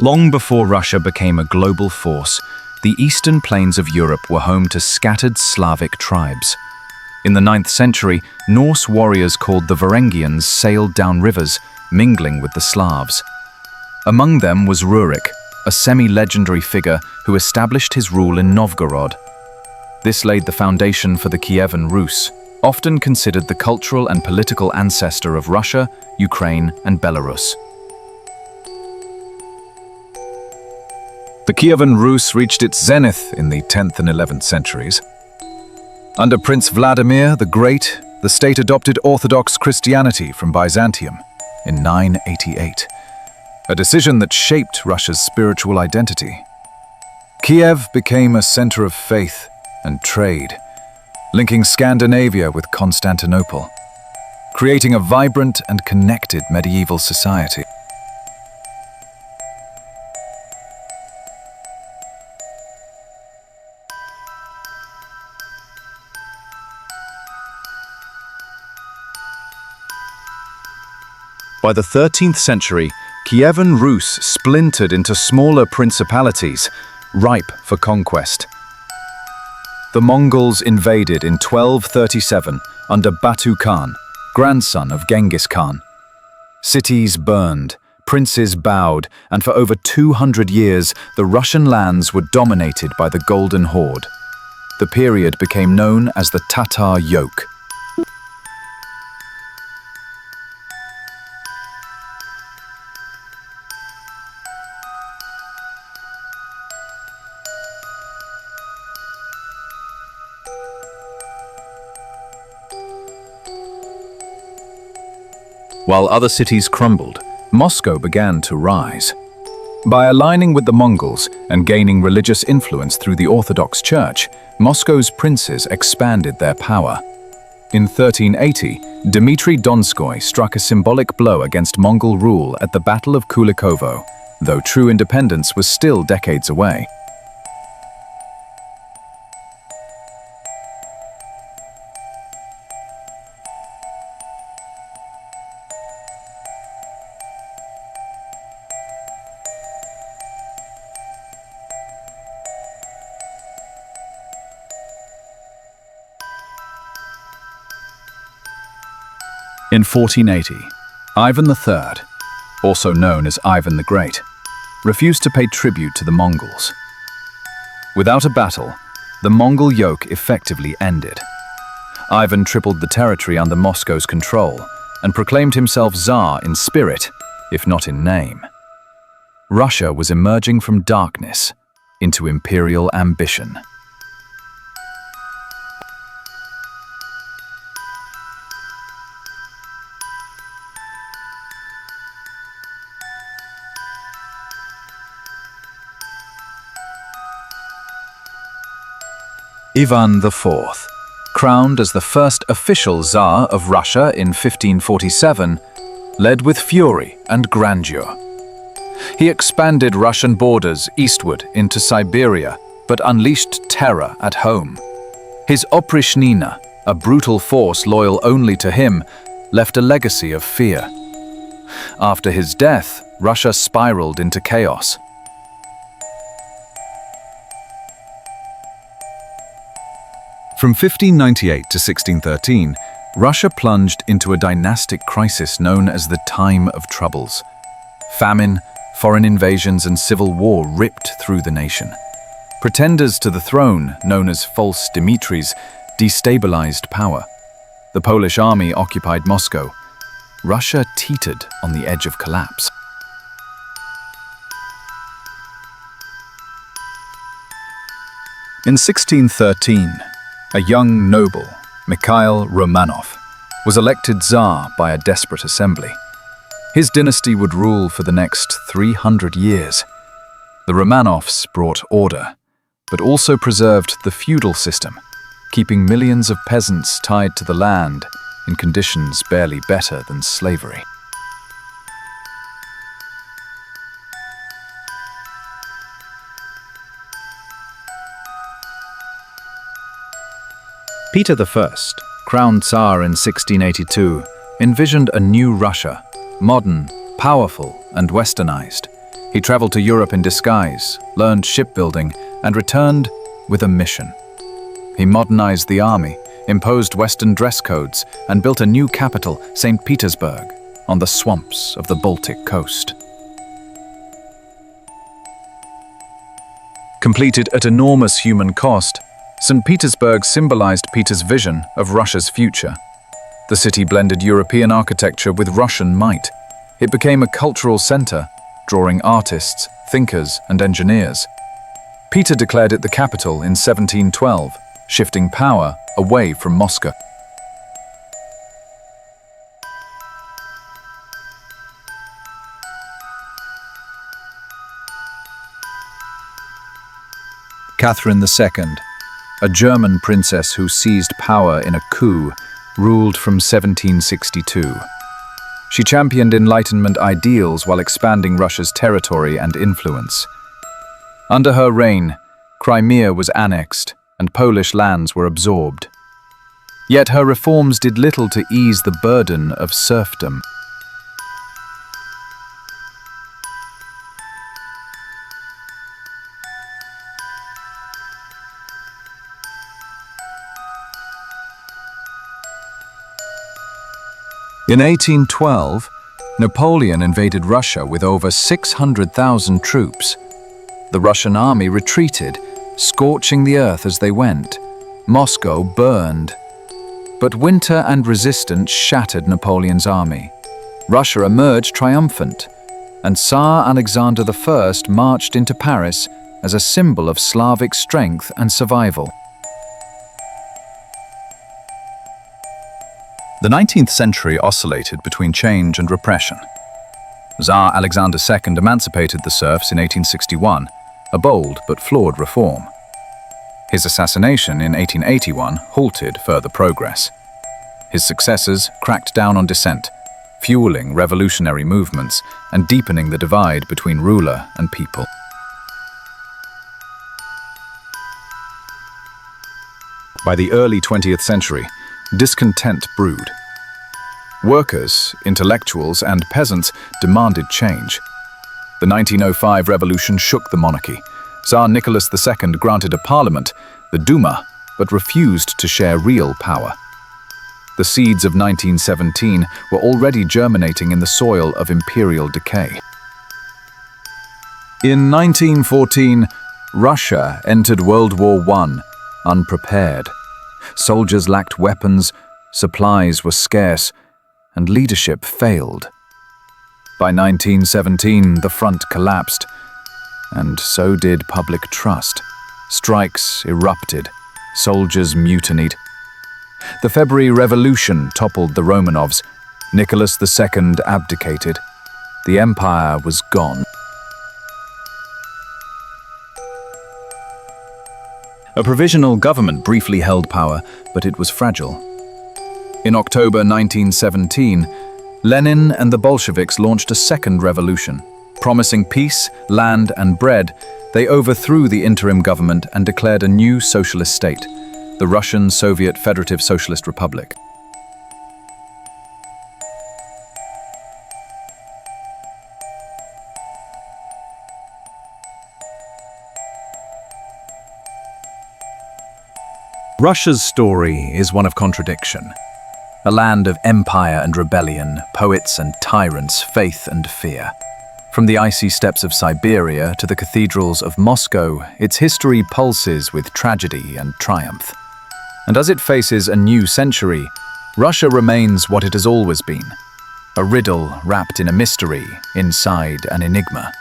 Long before Russia became a global force, the eastern plains of Europe were home to scattered Slavic tribes. In the 9th century, Norse warriors called the Varangians sailed down rivers, mingling with the Slavs. Among them was Rurik, a semi-legendary figure who established his rule in Novgorod. This laid the foundation for the Kievan Rus, often considered the cultural and political ancestor of Russia, Ukraine, and Belarus. The Kievan Rus reached its zenith in the 10th and 11th centuries. Under Prince Vladimir the Great, the state adopted Orthodox Christianity from Byzantium in 988, a decision that shaped Russia's spiritual identity. Kiev became a center of faith and trade, linking Scandinavia with Constantinople, creating a vibrant and connected medieval society. By the 13th century, Kievan Rus splintered into smaller principalities, ripe for conquest. The Mongols invaded in 1237 under Batu Khan, grandson of Genghis Khan. Cities burned, princes bowed, and for over 200 years, the Russian lands were dominated by the Golden Horde. The period became known as the Tatar Yoke. While other cities crumbled, Moscow began to rise. By aligning with the Mongols and gaining religious influence through the Orthodox Church, Moscow's princes expanded their power. In 1380, Dmitry Donskoy struck a symbolic blow against Mongol rule at the Battle of Kulikovo, though true independence was still decades away. In 1480, Ivan III, also known as Ivan the Great, refused to pay tribute to the Mongols. Without a battle, the Mongol yoke effectively ended. Ivan tripled the territory under Moscow's control and proclaimed himself Tsar in spirit, if not in name. Russia was emerging from darkness into imperial ambition. Ivan IV, crowned as the first official Tsar of Russia in 1547, led with fury and grandeur. He expanded Russian borders eastward into Siberia, but unleashed terror at home. His Oprichnina, a brutal force loyal only to him, left a legacy of fear. After his death, Russia spiraled into chaos. From 1598 to 1613, Russia plunged into a dynastic crisis known as the Time of Troubles. Famine, foreign invasions, and civil war ripped through the nation. Pretenders to the throne, known as false Dimitris, destabilized power. The Polish army occupied Moscow. Russia teetered on the edge of collapse. In 1613, a young noble, Mikhail Romanov, was elected Tsar by a desperate assembly. His dynasty would rule for the next 300 years. The Romanovs brought order, but also preserved the feudal system, keeping millions of peasants tied to the land in conditions barely better than slavery. Peter I, crowned Tsar in 1682, envisioned a new Russia, modern, powerful, and westernized. He traveled to Europe in disguise, learned shipbuilding, and returned with a mission. He modernized the army, imposed Western dress codes, and built a new capital, St. Petersburg, on the swamps of the Baltic coast. Completed at enormous human cost, St. Petersburg symbolized Peter's vision of Russia's future. The city blended European architecture with Russian might. It became a cultural center, drawing artists, thinkers, and engineers. Peter declared it the capital in 1712, shifting power away from Moscow. Catherine II, a German princess who seized power in a coup, ruled from 1762. She championed Enlightenment ideals while expanding Russia's territory and influence. Under her reign, Crimea was annexed and Polish lands were absorbed. Yet her reforms did little to ease the burden of serfdom. In 1812, Napoleon invaded Russia with over 600,000 troops. The Russian army retreated, scorching the earth as they went. Moscow burned. But winter and resistance shattered Napoleon's army. Russia emerged triumphant, and Tsar Alexander I marched into Paris as a symbol of Slavic strength and survival. The 19th century oscillated between change and repression. Tsar Alexander II emancipated the serfs in 1861, a bold but flawed reform. His assassination in 1881 halted further progress. His successors cracked down on dissent, fueling revolutionary movements and deepening the divide between ruler and people. By the early 20th century, discontent brewed. Workers, intellectuals, and peasants demanded change. The 1905 revolution shook the monarchy. Tsar Nicholas II granted a parliament, the Duma, but refused to share real power. The seeds of 1917 were already germinating in the soil of imperial decay. In 1914, Russia entered World War I unprepared. Soldiers lacked weapons, supplies were scarce, and leadership failed. By 1917, the front collapsed, and so did public trust. Strikes erupted, soldiers mutinied. The February Revolution toppled the Romanovs. Nicholas II abdicated. The empire was gone. A provisional government briefly held power, but it was fragile. In October 1917, Lenin and the Bolsheviks launched a second revolution. Promising peace, land, and bread, they overthrew the interim government and declared a new socialist state, the Russian Soviet Federative Socialist Republic. Russia's story is one of contradiction. A land of empire and rebellion, poets and tyrants, faith and fear. From the icy steppes of Siberia to the cathedrals of Moscow, its history pulses with tragedy and triumph. And as it faces a new century, Russia remains what it has always been, a riddle wrapped in a mystery inside an enigma.